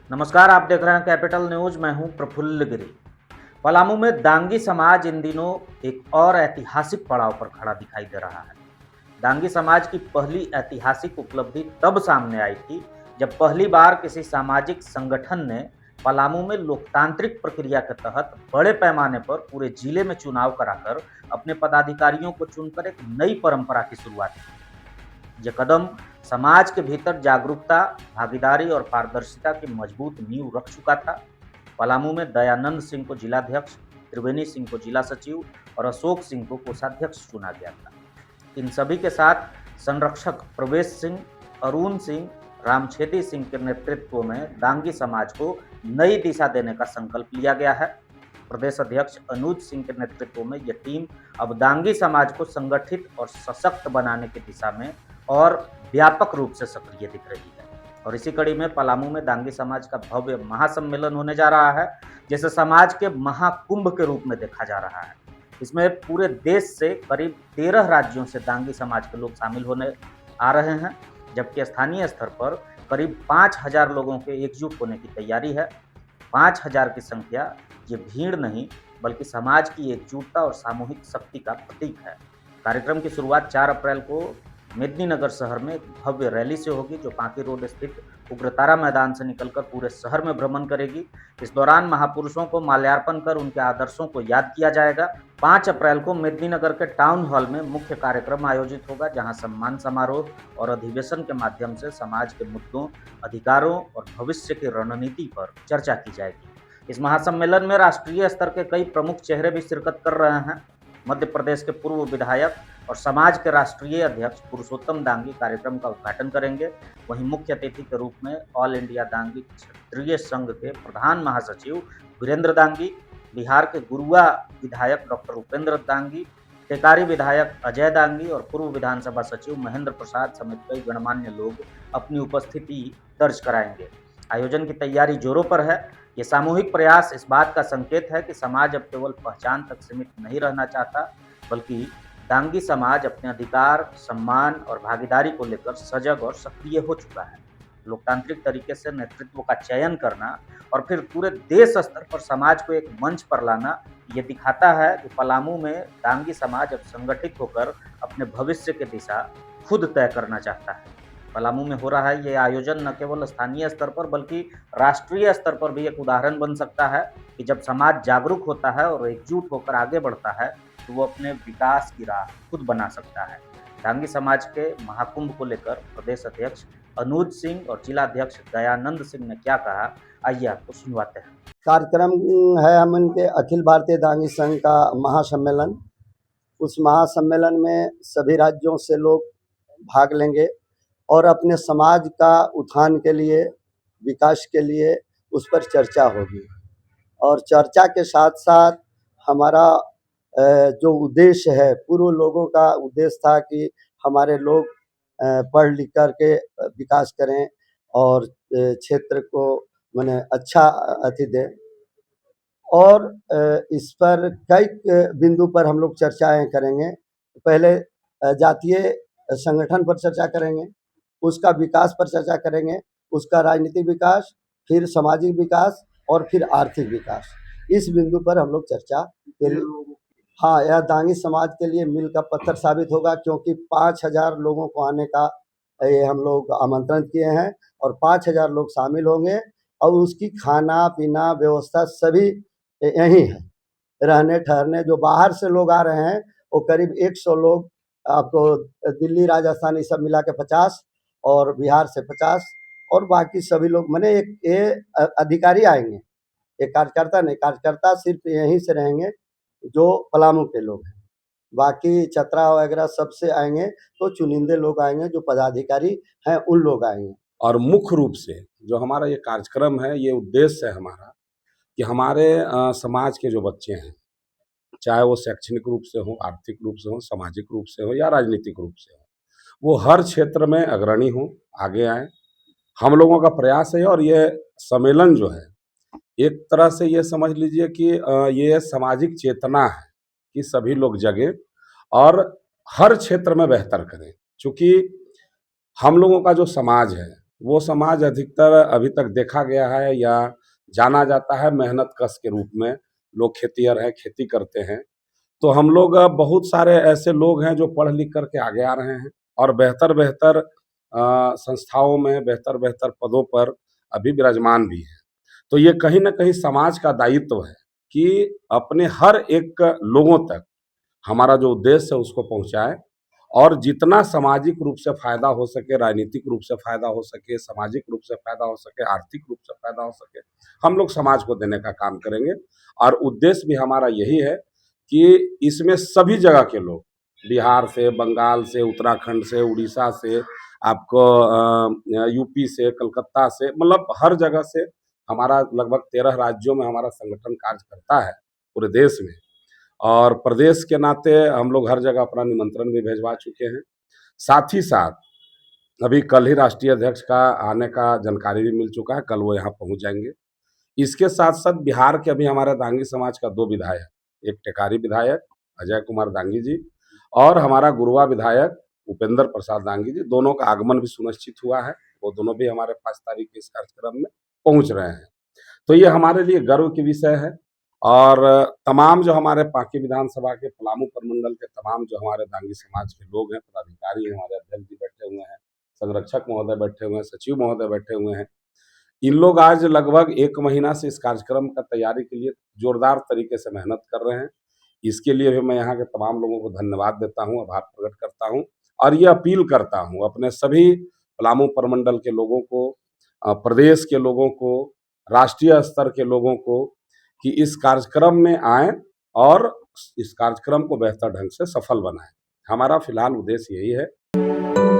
नमस्कार, आप देख रहे हैं कैपिटल न्यूज। मैं हूं प्रफुल्ल गिरी। पलामू में दांगी समाज इन दिनों एक और ऐतिहासिक पड़ाव पर खड़ा दिखाई दे रहा है। दांगी समाज की पहली ऐतिहासिक उपलब्धि तब सामने आई थी जब पहली बार किसी सामाजिक संगठन ने पलामू में लोकतांत्रिक प्रक्रिया के तहत बड़े पैमाने पर पूरे जिले में चुनाव कराकर अपने पदाधिकारियों को चुनकर एक नई परंपरा की शुरुआत की। ये कदम समाज के भीतर जागरूकता, भागीदारी और पारदर्शिता की मजबूत नींव रख चुका था। पलामू में दयानंद सिंह को जिलाध्यक्ष, त्रिवेणी सिंह को जिला सचिव और अशोक सिंह को कोषाध्यक्ष चुना गया था। इन सभी के साथ संरक्षक प्रवेश सिंह, अरुण सिंह, रामछेदी सिंह के नेतृत्व में दांगी समाज को नई दिशा देने का संकल्प लिया गया है। प्रदेश अध्यक्ष अनुज सिंह के नेतृत्व में यह टीम अब दांगी समाज को संगठित और सशक्त बनाने की दिशा में और व्यापक रूप से सक्रिय दिख रही है। और इसी कड़ी में पलामू में दांगी समाज का भव्य महासम्मेलन होने जा रहा है, जिसे समाज के महाकुंभ के रूप में देखा जा रहा है। इसमें पूरे देश से करीब 13 राज्यों से दांगी समाज के लोग शामिल होने आ रहे हैं, जबकि स्थानीय स्तर पर करीब 5,000 लोगों के एकजुट होने की तैयारी है। 5,000 की संख्या ये भीड़ नहीं, बल्कि समाज की एकजुटता और सामूहिक शक्ति का प्रतीक है। कार्यक्रम की शुरुआत 4 अप्रैल को मेदिनीनगर शहर में एक भव्य रैली से होगी, जो पांकी रोड स्थित उग्रतारा मैदान से निकलकर पूरे शहर में भ्रमण करेगी। इस दौरान महापुरुषों को माल्यार्पण कर उनके आदर्शों को याद किया जाएगा। 5 अप्रैल को मेदिनीनगर के टाउन हॉल में मुख्य कार्यक्रम आयोजित होगा, जहां सम्मान समारोह और अधिवेशन के माध्यम से समाज के मुद्दों, अधिकारों और भविष्य की रणनीति पर चर्चा की जाएगी। इस महासम्मेलन में राष्ट्रीय स्तर के कई प्रमुख चेहरे भी शिरकत कर रहे हैं। मध्य प्रदेश के पूर्व विधायक और समाज के राष्ट्रीय अध्यक्ष पुरुषोत्तम दांगी कार्यक्रम का उद्घाटन करेंगे। वहीं मुख्य अतिथि के रूप में ऑल इंडिया दांगी क्षेत्रीय संघ के प्रधान महासचिव वीरेंद्र दांगी, बिहार के गुरुआ विधायक डॉक्टर उपेंद्र दांगी, टेकारी विधायक अजय दांगी और पूर्व विधानसभा सचिव महेंद्र प्रसाद समेत कई गणमान्य लोग अपनी उपस्थिति दर्ज कराएंगे। आयोजन की तैयारी जोरों पर है। ये सामूहिक प्रयास इस बात का संकेत है कि समाज अब केवल पहचान तक सीमित नहीं रहना चाहता, बल्कि दांगी समाज अपने अधिकार, सम्मान और भागीदारी को लेकर सजग और सक्रिय हो चुका है। लोकतांत्रिक तरीके से नेतृत्व का चयन करना और फिर पूरे देश स्तर पर समाज को एक मंच पर लाना, ये दिखाता है कि पलामू में दांगी समाज अब संगठित होकर अपने भविष्य की दिशा खुद तय करना चाहता है। पलामू में हो रहा है ये आयोजन न केवल स्थानीय स्तर पर बल्कि राष्ट्रीय स्तर पर भी एक उदाहरण बन सकता है कि जब समाज जागरूक होता है और एकजुट होकर आगे बढ़ता है तो वो अपने विकास की राह खुद बना सकता है। दांगी समाज के महाकुंभ को लेकर प्रदेश अध्यक्ष अनुज सिंह और जिलाध्यक्ष दयानंद सिंह ने क्या कहा, आइए आपको सुनवाते हैं। कार्यक्रम है हम इनके अखिल भारतीय दांगी संघ का महासम्मेलन। उस महासम्मेलन में सभी राज्यों से लोग भाग लेंगे और अपने समाज का उत्थान के लिए, विकास के लिए उस पर चर्चा होगी। और चर्चा के साथ साथ हमारा जो उद्देश्य है, पूर्व लोगों का उद्देश्य था कि हमारे लोग पढ़ लिख कर के विकास करें और क्षेत्र को माने अच्छा अति दें। और इस पर कई बिंदु पर हम लोग चर्चाएं करेंगे। पहले जातीय संगठन पर चर्चा करेंगे, उसका विकास पर चर्चा करेंगे, उसका राजनीतिक विकास, फिर सामाजिक विकास और फिर आर्थिक विकास। इस बिंदु पर हम लोग चर्चा के लिए, हाँ, यह दांगी समाज के लिए मील का पत्थर साबित होगा, क्योंकि 5,000 लोगों को आने का ये हम लोग आमंत्रण किए हैं और 5,000 लोग शामिल होंगे और उसकी खाना पीना व्यवस्था सभी यहीं है। रहने ठहरने जो बाहर से लोग आ रहे हैं वो करीब 100 लोग, आपको दिल्ली, राजस्थान ये सब मिला के 50 और बिहार से 50 और बाकी सभी लोग माने ये अधिकारी आएंगे। ये कार्यकर्ता नहीं, कार्यकर्ता सिर्फ यहीं से रहेंगे जो पलामू के लोग हैं। बाकी चतरा वगैरह सबसे आएंगे, तो चुनिंदे लोग आएंगे, जो पदाधिकारी हैं उन लोग आएंगे। और मुख्य रूप से जो हमारा ये कार्यक्रम है, ये उद्देश्य है हमारा कि हमारे समाज के जो बच्चे हैं, चाहे वो शैक्षणिक रूप से हो, आर्थिक रूप से हो, सामाजिक रूप से हो या राजनीतिक रूप से हो, वो हर क्षेत्र में अग्रणी हो, आगे आए। हम लोगों का प्रयास है और ये सम्मेलन जो है, एक तरह से ये समझ लीजिए कि ये सामाजिक चेतना है कि सभी लोग जगें और हर क्षेत्र में बेहतर करें। चूँकि हम लोगों का जो समाज है वो समाज अधिकतर अभी तक देखा गया है या जाना जाता है मेहनत कश के रूप में। लोग खेतिहर हैं, खेती करते हैं। तो हम लोग बहुत सारे ऐसे लोग हैं जो पढ़ लिख कर के आगे आ रहे हैं और बेहतर-बेहतर संस्थाओं में बेहतर-बेहतर पदों पर अभी विराजमान भी हैं। तो ये कहीं न कहीं समाज का दायित्व है कि अपने हर एक लोगों तक हमारा जो उद्देश्य है उसको पहुँचाएँ और जितना सामाजिक रूप से फ़ायदा हो सके, राजनीतिक रूप से फ़ायदा हो सके, सामाजिक रूप से फ़ायदा हो सके, आर्थिक रूप से फ़ायदा हो सके, हम लोग समाज को देने का काम करेंगे। और उद्देश्य भी हमारा यही है कि इसमें सभी जगह के लोग, बिहार से, बंगाल से, उत्तराखंड से, उड़ीसा से, आपको यूपी से, कलकत्ता से, मतलब हर जगह से हमारा लगभग 13 राज्यों में हमारा संगठन कार्य करता है पूरे देश में। और प्रदेश के नाते हम लोग हर जगह अपना निमंत्रण भी भिजवा चुके हैं। साथ ही साथ अभी कल ही राष्ट्रीय अध्यक्ष का आने का जानकारी भी मिल चुका है, कल वो यहाँ पहुँच जाएँगे। इसके साथ-साथ बिहार के अभी हमारे दांगी समाज का 2 विधायक, एक टेकारी विधायक अजय कुमार दांगी जी और हमारा गुरुआ विधायक उपेंद्र प्रसाद दांगी जी, दोनों का आगमन भी सुनिश्चित हुआ है। वो दोनों भी हमारे 5 तारीख के इस कार्यक्रम में पहुँच रहे हैं। तो ये हमारे लिए गर्व की विषय है और तमाम जो हमारे पांकी विधानसभा के पलामू प्रमंडल के तमाम जो हमारे दांगी समाज के लोग हैं, पदाधिकारी हैं, हमारे अध्यक्ष जी बैठे हुए हैं, संरक्षक महोदय बैठे हुए हैं, सचिव महोदय बैठे हुए हैं। इन लोग आज लगभग 1 महीना से इस कार्यक्रम का तैयारी के लिए जोरदार तरीके से मेहनत कर रहे हैं। इसके लिए भी मैं यहाँ के तमाम लोगों को धन्यवाद देता हूँ, आभार प्रकट करता हूँ और ये अपील करता हूँ अपने सभी पलामू प्रमंडल के लोगों को, प्रदेश के लोगों को, राष्ट्रीय स्तर के लोगों को कि इस कार्यक्रम में आएँ और इस कार्यक्रम को बेहतर ढंग से सफल बनाएँ। हमारा फिलहाल उद्देश्य यही है।